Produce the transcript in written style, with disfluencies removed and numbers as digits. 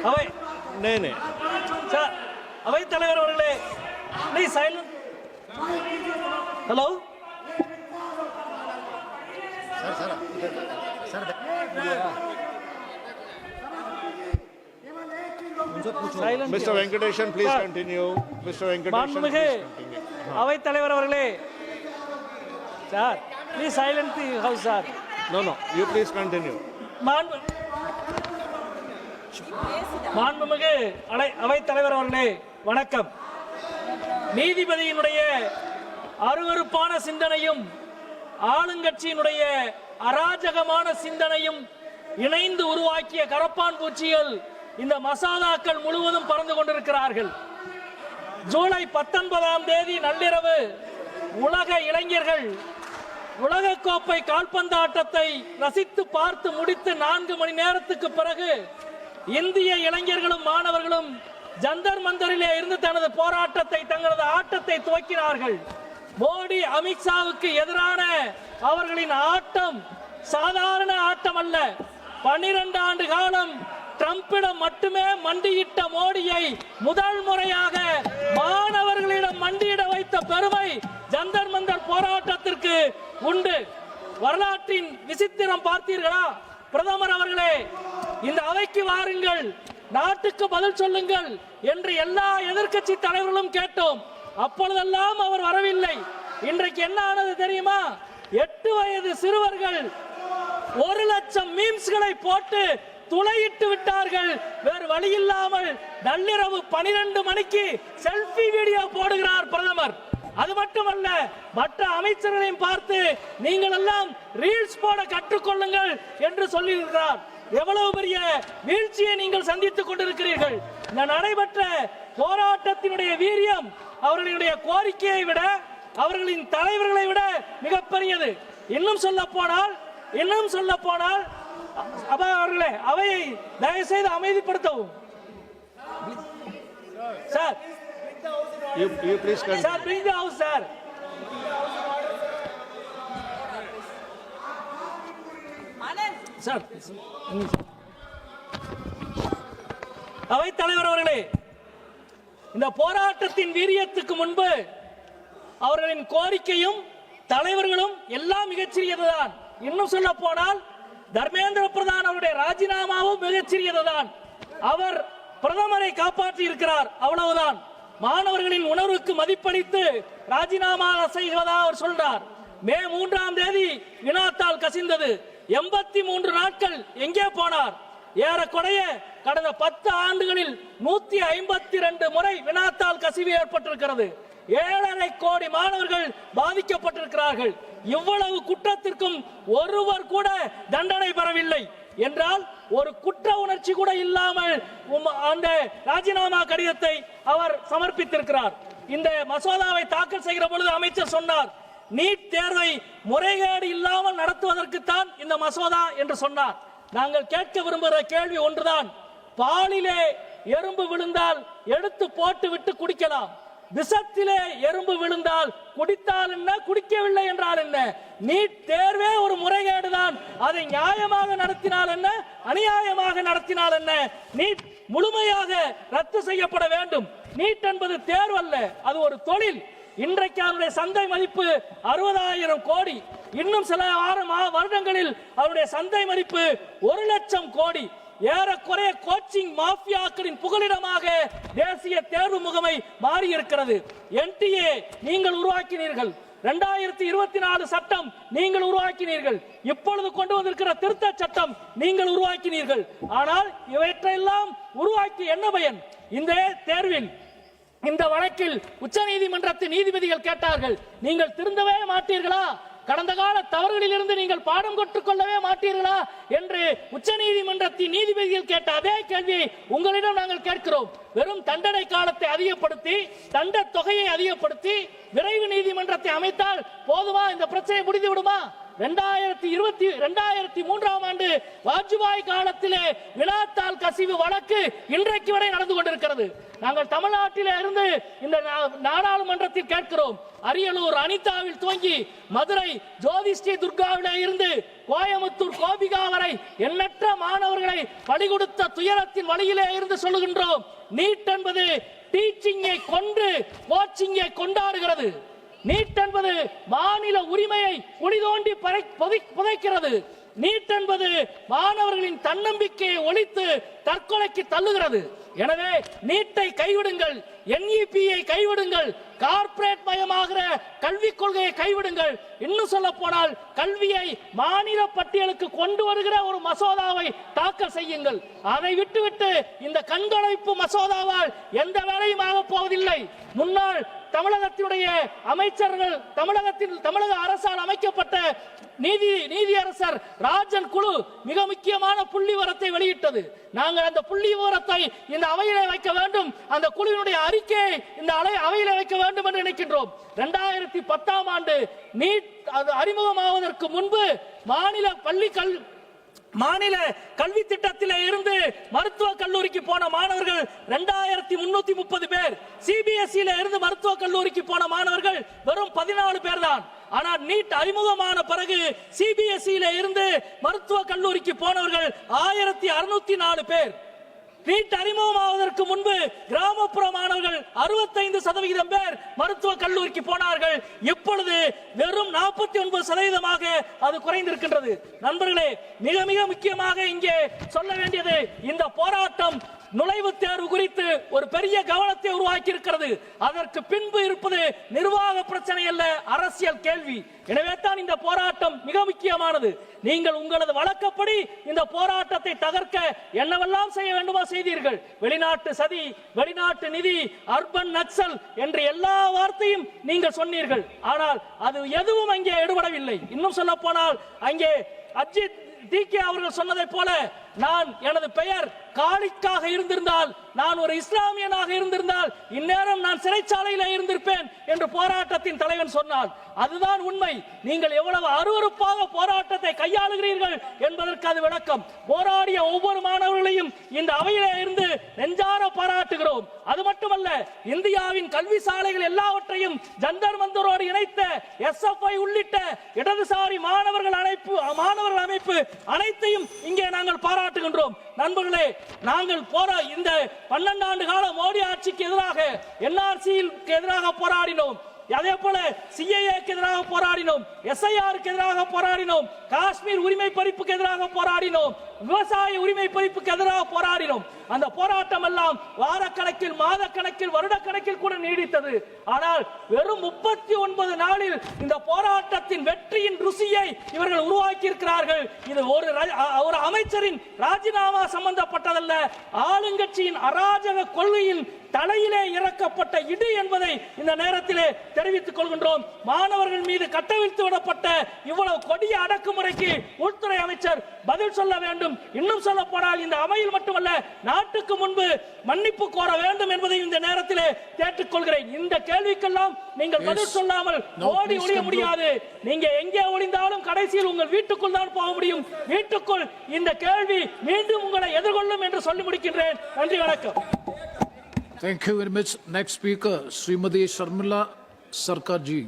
அவை சார், அவை தலைவர் அவர்களே, please silent. Hello Mr. Venkatesan, please continue. Mr. Venkatesan, please continue. அவை தலைவர் அவர்களே, sir please silent the house sir. No, you please continue. மாண்புமிகு அவை தலைவர் அவர்களே வணக்கம். நீதிபதியினுடைய அருவருப்பான சிந்தனையும் ஆளுங்கட்சியினுடைய அராஜகமான சிந்தனையும் இணைந்து உருவாக்கிய கரப்பான் பூச்சிகள் இந்த மசோதாக்கள் முழுவதும் பறந்து கொண்டிருக்கிறார்கள். ஜூலை 19ஆம் தேதி நள்ளிரவு உலக இளைஞர்கள் உலகக்கோப்பை கால்பந்து ஆட்டத்தை ரசித்து பார்த்து முடித்து 4 மணி நேரத்துக்கு பிறகு இந்திய இளைஞர்களும் மாணவர்களும் ஜந்தர் மந்தரிலே இருந்து தனது போராட்டத்தை, தங்களது ஆட்டத்தை துவக்கினார்கள். மோடி, அமித்ஷாவுக்கு எதிரான அவர்களின் ஆட்டம் சாதாரண ஆட்டம் அல்ல. 12 ஆண்டு காலம் ட்ரம்பிடம் மட்டுமே மண்டியிட்ட மோடியை முதல் முறையாக மாணவர்களிடம் மண்டியிட வைத்த பெருமை ஜந்தர் மந்தர் போராட்டத்திற்கு உண்டு. வரலாற்றின் விசித்திரம் பார்த்தீர்களா? பிரதமர் அவர்களே, இந்த அவைக்கு வாருங்கள், நாட்டுக்கு பதில் சொல்லுங்கள் என்று எல்லா எதிர்க்கட்சி தலைவர்களும் கேட்டோம். அப்பொழுதெல்லாம் அவர் வரவில்லை. இன்றைக்கு என்ன ஆனது தெரியுமா? 8 வயது சிறுவர்கள் 1 லட்சம் மீம்ஸ்களை போட்டு துளையிட்டு விட்டார்கள். வேறு வழி இல்லாமல் நள்ளிரவு 12 மணிக்கு செல்ஃபி வீடியோ போடுகிறார் பிரதமர். அது மட்டுமல்ல, மற்ற அமைச்சர்களையும் பார்த்து நீங்கள் எல்லாம் ரீல்ஸ் போட கற்றுக்கொள்ளுங்கள் என்று சொல்லியிருக்கிறார். எவ்வளவு பெரிய வீழ்ச்சியை நீங்கள் சந்தித்துக் கொண்டிருக்கிறீர்கள். இந்த நடைபெற்ற போராட்டத்தினுடைய வீரியம் அவர்களுடைய கோரிக்கையை விட, அவர்களின் தலைவர்களை விட மிகப்பெரியது. இன்னும் சொல்ல போனால் அவர்களே, அவையை தயவு செய்து அமைதிப்படுத்தவும். Sir, You please continue. Sir, bring the house, sir. Sir, அவை தலைவர் அவர்களே, இந்த போராட்டத்தின் வீரியத்துக்கு முன்பு அவர்களின் கோரிக்கையும் தலைவர்களும் எல்லாம் மிகச்சிறியதுதான். இன்னும் சொல்ல போனால் தர்மேந்திர பிரதான் அவருடைய ராஜினாமாவும் மிகச்சிறியதுதான். அவர் பிரதமரை காப்பாற்றி இருக்கிறார், அவ்வளவுதான். மாணவர்களின் உணர்வுக்கு மதிப்பளித்து ராஜினாமா செய்வதா அவர் சொல்றார். மே 3ஆம் தேதி வினாத்தால் கசிந்தது. 83 நாட்கள் எங்கே போனார்? ஏறக்குறைய கடந்த 10 ஆண்டுகளில் 152 முறை வினாத்தால் கசிவு ஏற்பட்டிருக்கிறது. 7.5 கோடி மாணவர்கள் பாதிக்கப்பட்டிருக்கிறார்கள். இவ்வளவு குற்றத்திற்கும் ஒருவர் கூட தண்டனை பெறவில்லை என்றால், ஒரு குற்ற உணர்ச்சி கூட இல்லாமல் அந்த ராஜினாமா கடிதத்தை அவர் சமர்ப்பித்திருக்கிறார். இந்த மசோதாவை தாக்கல் செய்கிற பொழுது அமைச்சர் சொன்னார், நீட் தேர்வை முறைகேடு இல்லாமல் நடத்துவதற்கு தான் இந்த மசோதா என்று சொன்னார். நாங்கள் கேட்க விரும்புகிற கேள்வி ஒன்றுதான். பாலிலே எறும்பு விழுந்தால் எடுத்து போட்டு விட்டு குடிக்கலாம். விஷத்திலே எறும்பு விழுந்தால் குடித்தால் என்ன, குடிக்கவில்லை என்றால் என்ன? நீட் தேர்வே ஒரு முறைகேடுதான். அதை நியாயமாக நடத்தினால் என்ன, அநியாயமாக நடத்தினால் என்ன? நீட் முழுமையாக ரத்து செய்யப்பட வேண்டும். நீட் என்பது தேர்வு அல்ல, அது ஒரு தொழில். இன்றைக்கு அவருடைய சந்தை மதிப்பு 60,000 கோடி. இன்னும் சில வருடங்களில் அவருடைய சந்தை மதிப்பு 1 லட்சம் கோடி. ஏறக்குறைய கோச்சிங் மாஃபியாக்களின் புகலிடமாக தேசிய தேர்வு முகமை மாறி இருக்கிறது. NTA நீங்கள் உருவாக்கினீர்கள், 2024 சட்டம் நீங்கள் உருவாக்கினீர்கள், இப்பொழுது கொண்டு வந்திருக்கிற திருத்த சட்டம் நீங்கள் உருவாக்கினீர்கள். ஆனால் இவற்றையெல்லாம் உருவாக்கி என்ன பயன்? இந்த தேர்வில், இந்த வழக்கில் உச்ச நீதிமன்றத்தின் நீதிபதிகள் கேட்டார்கள், நீங்கள் திருந்தவே மாட்டீர்களா? கடந்த கால தவறுகளில் இருந்து நீங்கள் பாடம் கற்றுக்கொள்ளவே மாட்டீர்களா என்று உச்ச நீதிமன்றத்தின் நீதிபதிகள் கேட்ட அதே கேள்வியை உங்களிடம் நாங்கள் கேட்கிறோம். வெறும் தண்டனை காலத்தை அதிகப்படுத்தி, தண்ட தொகையை அதிகப்படுத்தி விரைவு நீதிமன்றத்தை அமைத்தால் போதுமா? இந்த பிரச்சனை முடிந்து விடுமா? 2003ஆம் ஆண்டு வாஜ்பாய் காலத்திலே வினாத்தாள் கசிவு வழக்கு இன்றைக்கு வரை நடந்து கொண்டிருக்கிறது. நாங்கள் தமிழ்நாட்டிலே இருந்து இந்த நாடாளுமன்றத்தில் கேட்கிறோம். அரியலூர் அனிதாவில் துவங்கி மதுரை ஜோதிஸ்ரீ துர்காவிலே இருந்து கோயமுத்தூர் கோபிகா வரை எண்ணற்ற மாணவர்களை பலி கொடுத்த துயரத்தின் வழியிலே இருந்து சொல்லுகின்றோம். நீட் என்பது டீச்சிங்கை கொண்டு கோச்சிங்கை கொண்டாடுகிறது. நீட் என்பது மாநில உரிமையை குழி தோண்டி புதைக்கிறது. நீட் என்பது மாணவர்களின் தன்னம்பிக்கையை ஒழித்து தற்கொலைக்கு தள்ளுகிறது. எனவே நீட்டை கைவிடுங்கள், NEP-யை கைவிடுங்கள், கார்ப்பரேட் மயமாகிற கல்விக் கொள்கையை கைவிடுங்கள். இன்னும் சொல்ல போனால் கல்வியை மாநில பட்டியலுக்கு கொண்டு வருகிற ஒரு மசோதாவை தாக்கல் செய்யுங்கள். அதை விட்டுவிட்டு இந்த கண்காணிப்பு மசோதாவால் எந்த வேலையும் ஆகப் போவதில்லை. முன்னாள் தமிழகத்தினுடைய அமைச்சர்கள், தமிழக அரசால் அமைக்கப்பட்ட நீதியரசர் ராஜன் குழு மிக முக்கியமான புள்ளிவிவரத்தை வெளியிட்டது. நாங்கள் அந்த புள்ளிவிவரத்தை இந்த அவையிலே வைக்க வேண்டும், அந்த குழுவினுடைய அறிக்கையை இந்த அவையிலே வைக்க வேண்டும் என்று நினைக்கின்றோம். 2010ஆம் ஆண்டு நீட் அறிமுகமாவதற்கு முன்பு மாநில கல்வி திட்டத்திலே இருந்து மருத்துவக் கல்லூரிக்கு போன மாணவர்கள் 2330 பேர். CBSE-ல இருந்து மருத்துவக் கல்லூரிக்கு போன மாணவர்கள் வெறும் 14 பேர் தான். ஆனால் நீட் அறிமுகமான பிறகு CBSE-ல இருந்து மருத்துவக் கல்லூரிக்கு போனவர்கள் 1604 பேர். நீட் அறிமுகமாவதற்கு முன்பு கிராமப்புற மாணவர்கள் 65% பேர் மருத்துவக் கல்லூரிக்கு போனார்கள். இப்பொழுது வெறும் 49% அது குறைந்திருக்கின்றது. நண்பர்களே, மிக மிக முக்கியமாக இங்கே சொல்ல வேண்டியது, இந்த போராட்டம் நுழைவுத் தேர்வு குறித்து ஒரு பெரிய கவனத்தை உருவாக்கி இருக்கிறது. அதற்கு பின்பு இருப்பது நிர்வாக பிரச்சனை அல்ல, அரசியல் கேள்வி. எனவே தான் இந்த போராட்டம் மிக முக்கியமானது. நீங்கள் உங்களது வழக்கப்படி இந்த போராட்டத்தை தகர்க்க என்னவெல்லாம் செய்ய வேண்டுமோ செய்தீர்கள். வெளிநாட்டு சதி, வெளிநாட்டு நிதி, அர்பன் நக்சல் என்று எல்லா வார்த்தையும் நீங்கள் சொன்னீர்கள். ஆனால் அது எதுவும் அங்கே எடுபடவில்லை. இன்னும் சொல்ல போனால் அங்கே அஜித் DK அவர்கள் சொன்னதை போல, நான் எனது பெயர் காலிக்காக இருந்திருந்தால், நான் ஒரு இஸ்லாமியனாக இருந்திருந்தால் இந்நேரம் நான் சிறைச்சாலையில் இருந்திருப்பேன் என்று போராட்டத்தின் தலைவன் சொன்னான். அதுதான் உண்மை. நீங்கள் எவ்வளவு அருவருப்பாக போராட்டத்தை கையாளுகிறீர்கள் என்பதற்கு அது விளக்கம். போராடிய ஒவ்வொரு மாணவர்களையும் இந்த அவையிலே இருந்து நெஞ்சார பாராட்டுகிறோம். அது மட்டுமல்ல, இந்தியாவின் கல்வி சாலைகள் எல்லாவற்றையும் ஜந்தர் மந்தரோடு இணைத்த SFI உள்ளிட்ட இடதுசாரி மாணவர்கள் அமைப்பு அனைத்தையும் இங்கே நாங்கள் பாராட்டுகின்றோம். நண்பர்களே, நாங்கள் இந்த 12 ஆண்டு கால மோடி ஆட்சிக்கு எதிராக NRC-க்கு எதிராக போராடினோம். அதே போல CAA-க்கு எதிராக போராடினோம், SIR-க்கு எதிராக போராடினோம், காஷ்மீர் உரிமை பறிப்புக்கு எதிராக போராடினோம், விவசாய உரிமை பறிப்புக்கு எதிராக போராடினோம். அந்த போராட்டம் எல்லாம் வாரக்கணக்கில், மாதக்கணக்கில், வருடக்கணக்கில் கூட நீடித்தது. ஆனால் வெறும் 39 நாளில் இந்த போராட்டத்தின் வெற்றியின் ருசியை இவர்கள் உருவாக்கி இருக்கிறார்கள். இது ஒரு அமைச்சரின் ராஜினாமா சம்பந்தப்பட்டதல்ல, ஆளுங்கட்சியின் அராஜக கொள்கையின் தலையிலே இறக்கப்பட்ட இடி என்பதை இந்த நேரத்திலே தெரிவித்துக் கொள்கின்றோம். மாணவர்கள் மீது கட்டவிழ்த்து விடப்பட்ட இவ்வளவு கொடிய அடக்குமுறைக்கு உள்துறை அமைச்சர் பதில் சொல்ல வேண்டும். இன்னும் சொல்ல போனால் இந்த அவையில் மட்டுமல்ல, நாட்டுக்கு முன்பு மன்னிப்பு கோர வேண்டும் என்பதை இந்த நேரத்திலே கேட்டுக்கொள்கிறேன். இந்த கேள்விக்கெல்லாம் நீங்கள் பதில் சொல்லாமல் ஓடி ஒளிய முடியாது. நீங்க எங்கே ஒளிந்தாலும் கடைசியில் உங்கள் வீட்டுக்குள் தான் போக முடியும். வீட்டுக்குள் இந்த கேள்வி மீண்டும் உங்களை எதிர்கொள்ளும் என்று சொல்லி முடிக்கின்றேன். நன்றி, வணக்கம். Thank you very much. Next speaker, Srimati Sharmila Sarkarji.